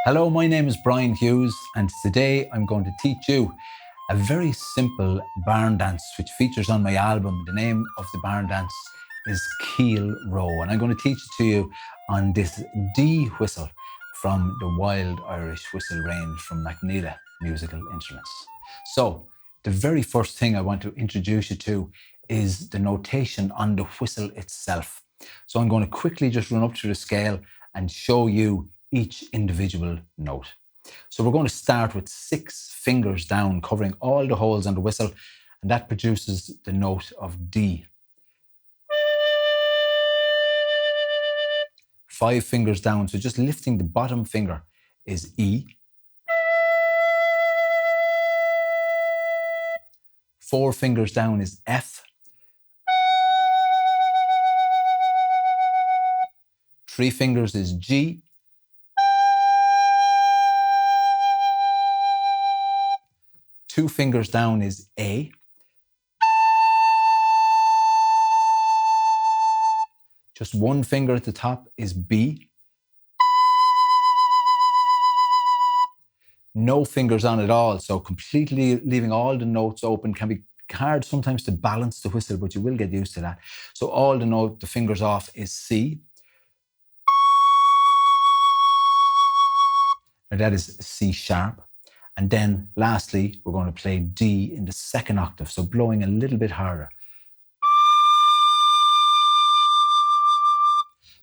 Hello, my name is Brian Hughes, and today I'm going to teach you a very simple barn dance which features on my album. The name of the barn dance is Keel Row, and I'm going to teach it to you on this D whistle from the Wild Irish Whistle range from McNeela Musical Instruments. So, the very first thing I want to introduce you to is the notation on the whistle itself. So I'm going to quickly just run up to the scale and show you each individual note. So we're going to start with 6 fingers down, covering all the holes on the whistle, and that produces the note of D. 5 fingers down, so just lifting the bottom finger is E. 4 fingers down is F. 3 fingers is G. 2 fingers down is A. Just 1 finger at the top is B. No fingers on at all, so completely leaving all the notes open. Can be hard sometimes to balance the whistle, but you will get used to that. So all the fingers off is C. Now that is C sharp. And then lastly, we're going to play D in the second octave, so blowing a little bit harder.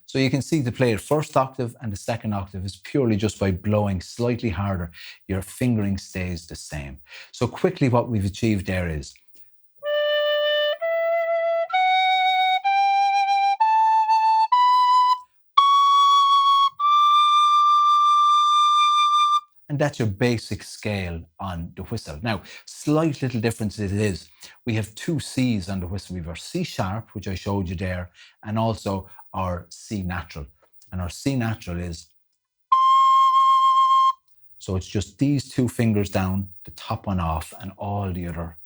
So you can see to play the first octave and the second octave is purely just by blowing slightly harder. Your fingering stays the same. So quickly what we've achieved there is and that's your basic scale on the whistle. Now, slight little differences is we have 2 C's on the whistle. We have our C sharp, which I showed you there, and also our C natural. And our C natural is, so it's just these 2 fingers down, the top one off, and all the other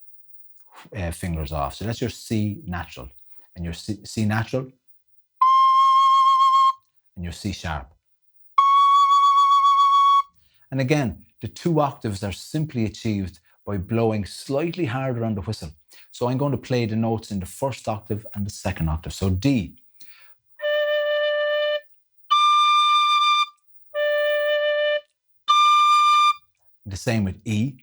fingers off. So that's your C natural, and your C natural, and your C sharp. And again, the 2 octaves are simply achieved by blowing slightly harder on the whistle. So I'm going to play the notes in the first octave and the second octave. So D. The same with E.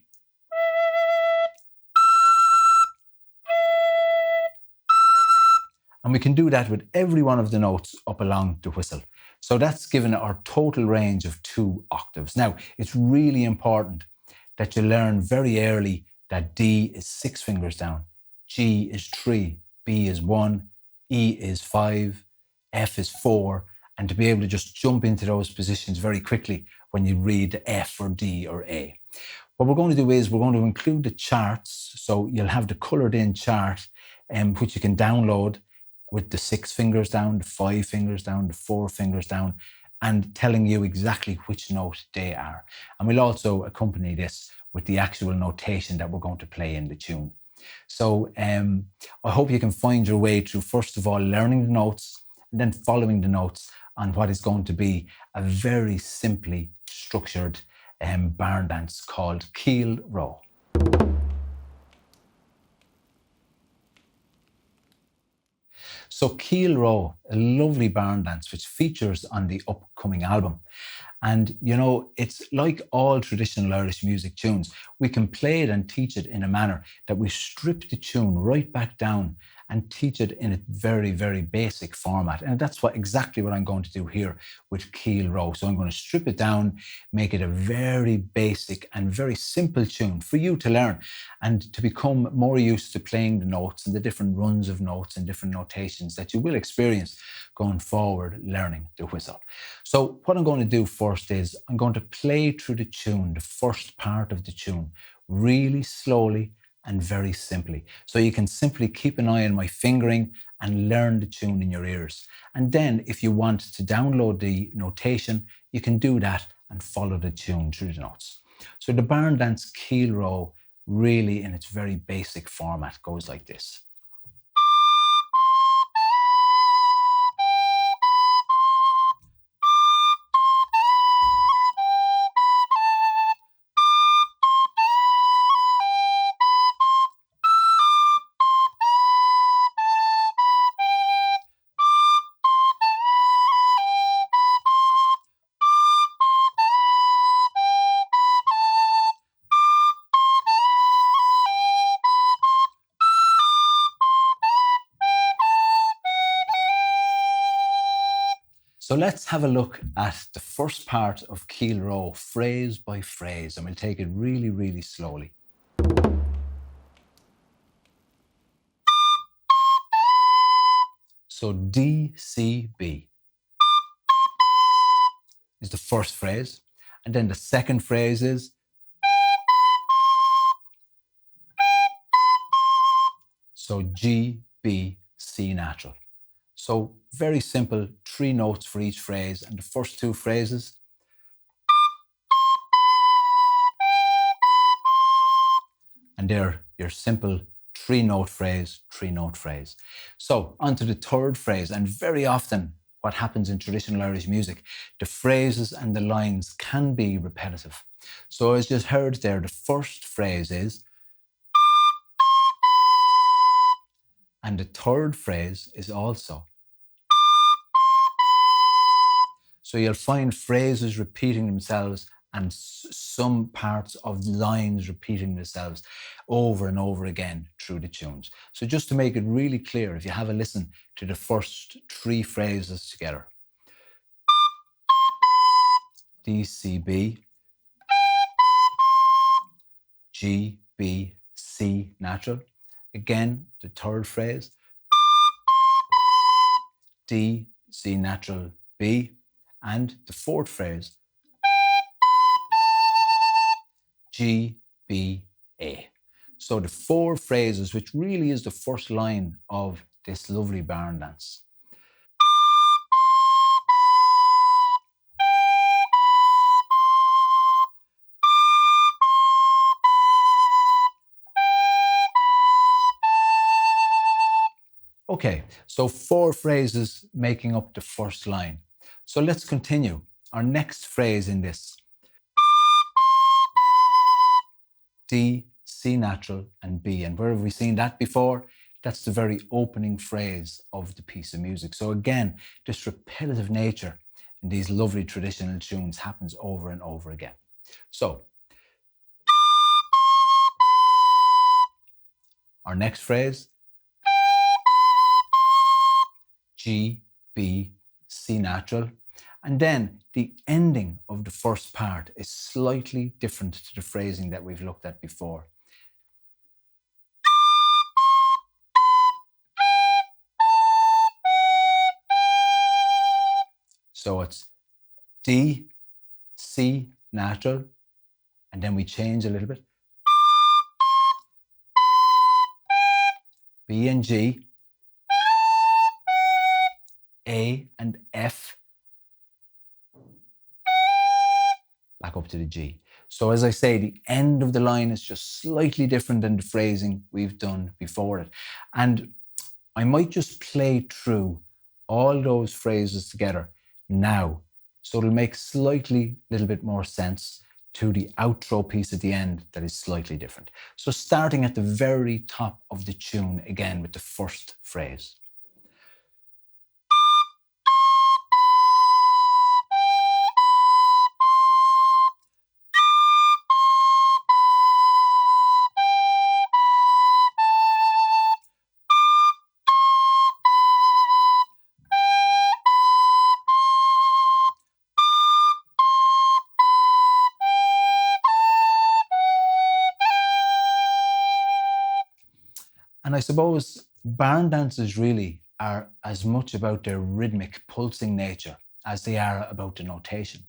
And we can do that with every one of the notes up along the whistle. So that's given our total range of 2 octaves. Now, it's really important that you learn very early that D is 6 fingers down, G is 3, B is 1, E is 5, F is 4, and to be able to just jump into those positions very quickly when you read F or D or A. What we're going to do is we're going to include the charts. So you'll have the colored in chart, which you can download with the 6 fingers down, the 5 fingers down, the 4 fingers down, and telling you exactly which note they are. And we'll also accompany this with the actual notation that we're going to play in the tune. So I hope you can find your way through, first of all, learning the notes and then following the notes on what is going to be a very simply structured barn dance called Keel Row. So Keel Row, a lovely barn dance which features on the upcoming album. And you know, it's like all traditional Irish music tunes. We can play it and teach it in a manner that we strip the tune right back down and teach it in a very, very basic format. And that's exactly what I'm going to do here with Keel Row. So I'm going to strip it down, make it a very basic and very simple tune for you to learn and to become more used to playing the notes and the different runs of notes and different notations that you will experience going forward learning the whistle. So what I'm going to do first is I'm going to play through the tune, the first part of the tune, really slowly and very simply. So you can simply keep an eye on my fingering and learn the tune in your ears. And then if you want to download the notation, you can do that and follow the tune through the notes. So the barn dance Keel Row, really in its very basic format, goes like this. So let's have a look at the first part of Keel Row, phrase by phrase, and we'll take it really, really slowly. So D, C, B is the first phrase. And then the second phrase is so G, B, C natural. So very simple, 3 notes for each phrase. And the first 2 phrases, and they're your simple 3-note phrase, 3-note phrase. So on to the third phrase. And very often what happens in traditional Irish music, the phrases and the lines can be repetitive. So as you just heard there, the first phrase is, and the third phrase is also. So you'll find phrases repeating themselves and some parts of lines repeating themselves over and over again through the tunes. So just to make it really clear, if you have a listen to the first 3 phrases together. D, C, B, G, B, C natural. Again, the third phrase, D, C natural, B, and the fourth phrase, G, B, A. So the 4 phrases, which really is the first line of this lovely barn dance. Okay, so 4 phrases making up the first line. So let's continue. Our next phrase in this, D, C natural, and B. And where have we seen that before? That's the very opening phrase of the piece of music. So again, this repetitive nature in these lovely traditional tunes happens over and over again. So our next phrase, G, B, C natural. And then the ending of the first part is slightly different to the phrasing that we've looked at before. So it's D, C natural, and then we change a little bit. B and G, A and F, back up to the G. So as I say, the end of the line is just slightly different than the phrasing we've done before it. And I might just play through all those phrases together now, so it'll make slightly little bit more sense to the outro piece at the end that is slightly different. So starting at the very top of the tune again with the first phrase. And I suppose barn dances really are as much about their rhythmic pulsing nature as they are about the notation.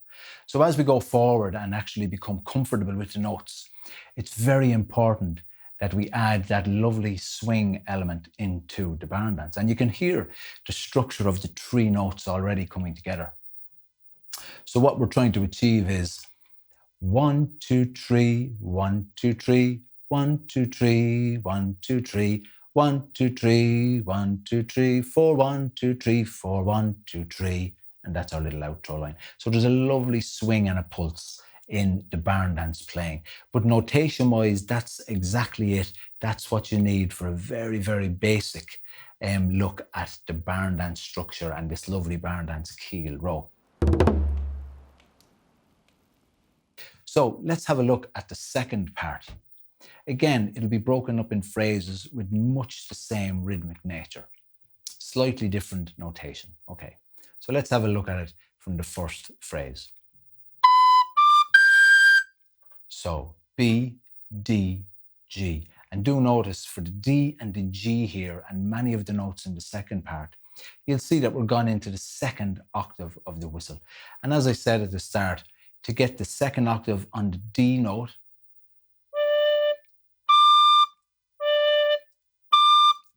So as we go forward and actually become comfortable with the notes, it's very important that we add that lovely swing element into the barn dance. And you can hear the structure of the 3 notes already coming together. So what we're trying to achieve is 1, 2, 3, 1, 2, 3, 1, 2, 3, 1, 2, 3, 1, 2, 3, 1, 2, 3, 4, 1, 2, 3, 4, 1, 2, 3. And that's our little outro line. So there's a lovely swing and a pulse in the barn dance playing. But notation-wise, that's exactly it. That's what you need for a very, very basic look at the barn dance structure and this lovely barn dance Keel Row. So let's have a look at the second part. Again, it'll be broken up in phrases with much the same rhythmic nature, slightly different notation. Okay, So let's have a look at it from the first phrase. So B, D, G. And do notice for the D and the G here, and many of the notes in the second part, you'll see that we're gone into the second octave of the whistle. And as I said at the start, to get the second octave on the D note,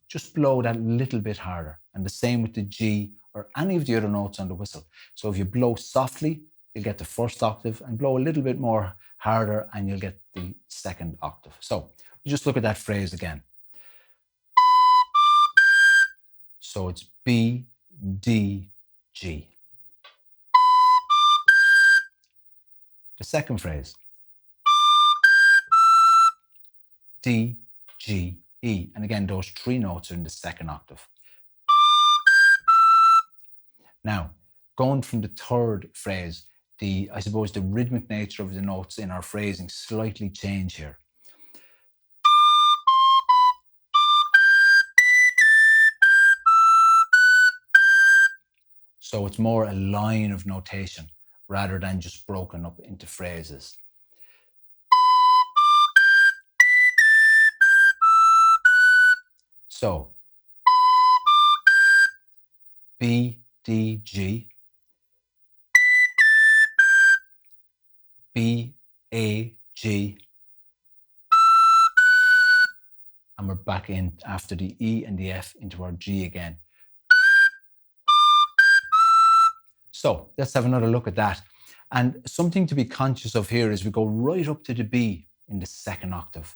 just blow that a little bit harder. And the same with the G or any of the other notes on the whistle. So if you blow softly, you'll get the first octave, and blow a little bit more harder and you'll get the second octave. So just look at that phrase again. So it's B, D, G. The second phrase, D, G, E. And again, those three notes are in the second octave. Now, going from the third phrase, I suppose the rhythmic nature of the notes in our phrasing slightly change here. So it's more a line of notation rather than just broken up into phrases. So B, D, G, B, A, G, and we're back in after the E and the F into our G again. So let's have another look at that. And something to be conscious of here is we go right up to the B in the second octave.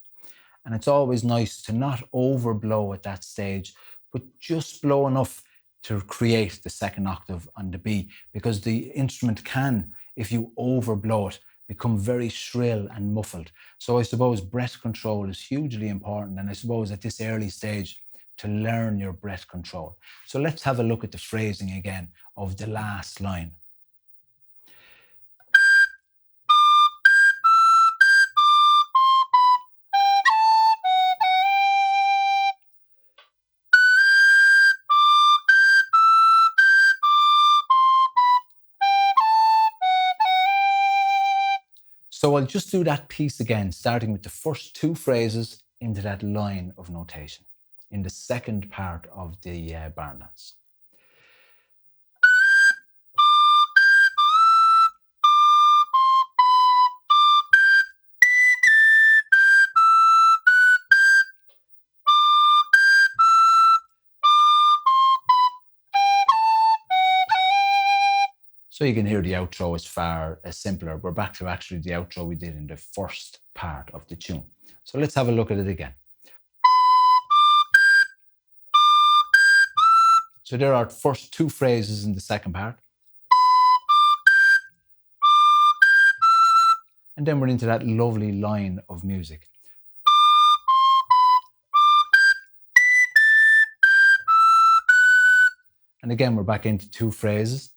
And it's always nice to not overblow at that stage, but just blow enough to create the second octave on the B, because the instrument can, if you overblow it, become very shrill and muffled. So I suppose breath control is hugely important. And I suppose at this early stage, to learn your breath control. So let's have a look at the phrasing again of the last line. So I'll just do that piece again, starting with the first two phrases into that line of notation in the second part of the Barndance. So you can hear the outro is far simpler. We're back to actually the outro we did in the first part of the tune. So let's have a look at it again. So there are first two phrases in the second part. And then we're into that lovely line of music. And again, we're back into two phrases.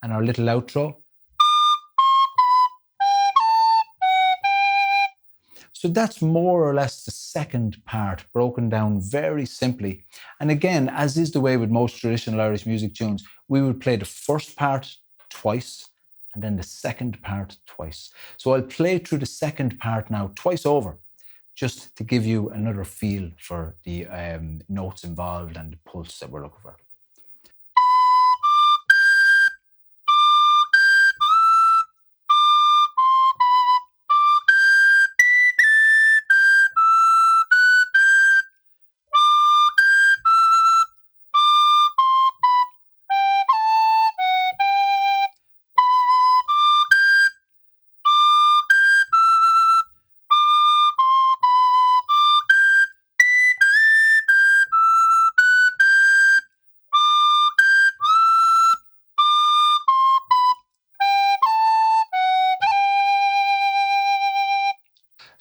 And our little outro. So that's more or less the second part, broken down very simply. And again, as is the way with most traditional Irish music tunes, we would play the first part twice and then the second part twice. So I'll play through the second part now twice over, just to give you another feel for the notes involved and the pulse that we're looking for.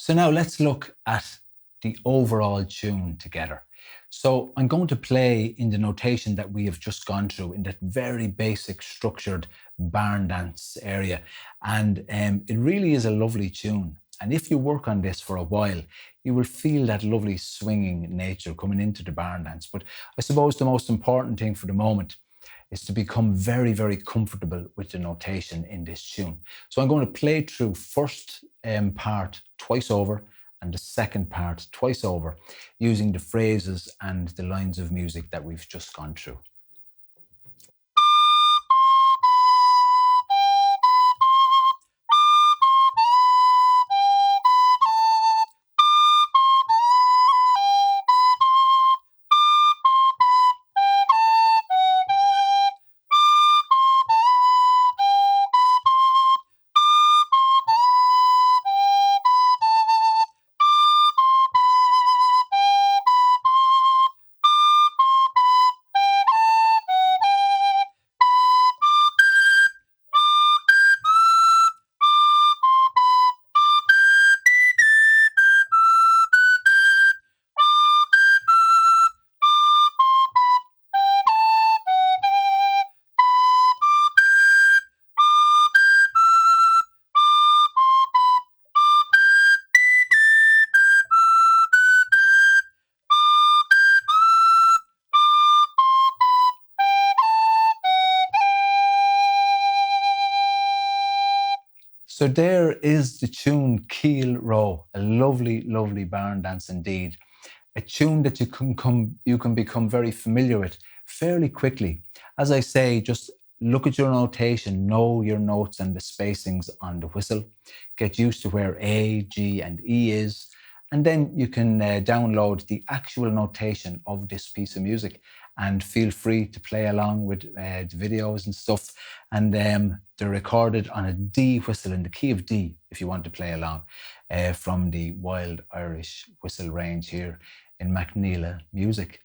So now let's look at the overall tune together. So I'm going to play in the notation that we have just gone through in that very basic structured barn dance area. And it really is a lovely tune. And if you work on this for a while, you will feel that lovely swinging nature coming into the barn dance. But I suppose the most important thing for the moment is to become very, very comfortable with the notation in this tune. So I'm going to play through first part twice over and the second part twice over, using the phrases and the lines of music that we've just gone through. So there is the tune Keel Row, a lovely, lovely barn dance indeed. A tune that you can become very familiar with fairly quickly. As I say, just look at your notation, know your notes and the spacings on the whistle, get used to where A, G and E is, and then you can download the actual notation of this piece of music and feel free to play along with the videos and stuff. And they're recorded on a D whistle in the key of D if you want to play along from the Wild Irish Whistle range here in McNeela Music.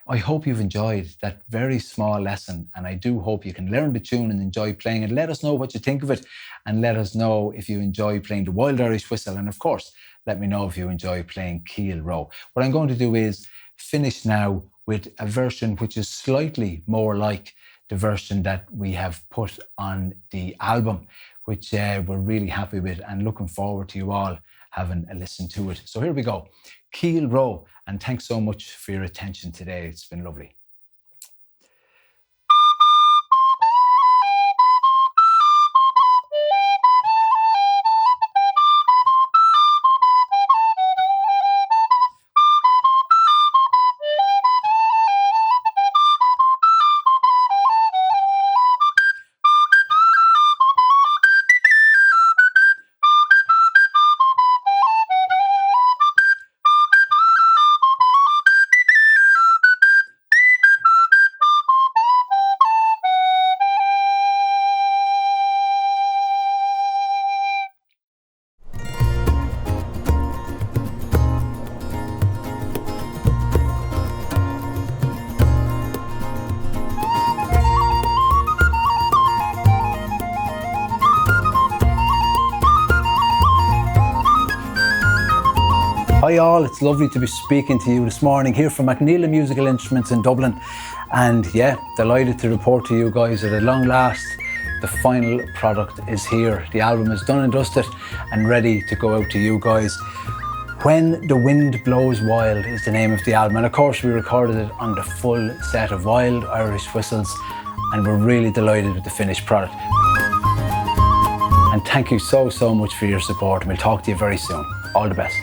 I hope you've enjoyed that very small lesson, and I do hope you can learn the tune and enjoy playing it. Let us know what you think of it, and let us know if you enjoy playing the Wild Irish Whistle, and of course, let me know if you enjoy playing Keel Row. What I'm going to do is finish now with a version which is slightly more like the version that we have put on the album, which we're really happy with and looking forward to you all having a listen to it. So here we go. Keel Row, and thanks so much for your attention today. It's been lovely. Hi all, it's lovely to be speaking to you this morning here from McNeela Musical Instruments in Dublin. And yeah, delighted to report to you guys that at long last, the final product is here. The album is done and dusted and ready to go out to you guys. When the Wind Blows Wild is the name of the album. And of course we recorded it on the full set of Wild Irish Whistles, and we're really delighted with the finished product. And thank you so much for your support, and we'll talk to you very soon. All the best.